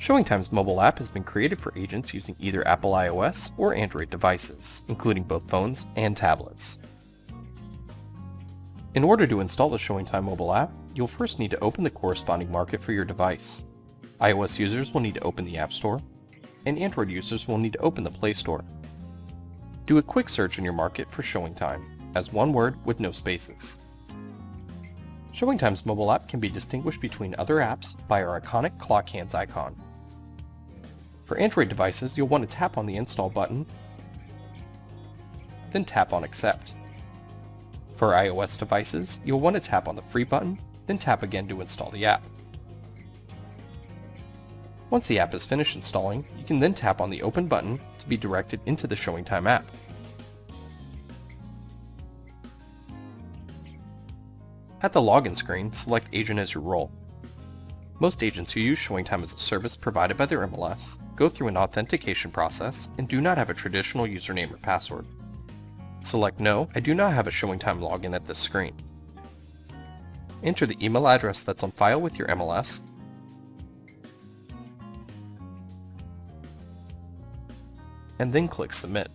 ShowingTime's mobile app has been created for agents using either Apple iOS or Android devices, including both phones and tablets. In order to install the ShowingTime mobile app, you'll first need to open the corresponding market for your device. iOS users will need to open the App Store, and Android users will need to open the Play Store. Do a quick search in your market for ShowingTime, as one word with no spaces. ShowingTime's mobile app can be distinguished between other apps by our iconic clock hands icon. For Android devices, you'll want to tap on the Install button, then tap on Accept. For iOS devices, you'll want to tap on the Free button, then tap again to install the app. Once the app is finished installing, you can then tap on the Open button to be directed into the ShowingTime app. At the login screen, select Agent as your role. Most agents who use ShowingTime as a service provided by their MLS go through an authentication process and do not have a traditional username or password. Select No, I do not have a ShowingTime login at this screen. Enter the email address that's on file with your MLS, and then click Submit.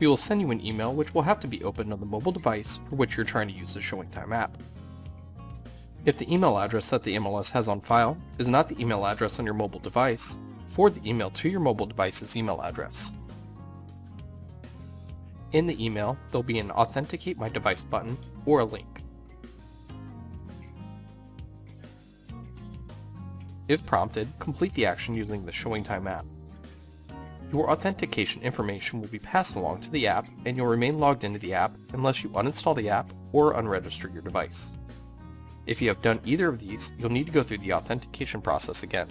We will send you an email which will have to be opened on the mobile device for which you're trying to use the ShowingTime app. If the email address that the MLS has on file is not the email address on your mobile device, forward the email to your mobile device's email address. In the email, there'll be an Authenticate My Device button or a link. If prompted, complete the action using the ShowingTime app. Your authentication information will be passed along to the app, and you'll remain logged into the app unless you uninstall the app or unregister your device. If you have done either of these, you'll need to go through the authentication process again.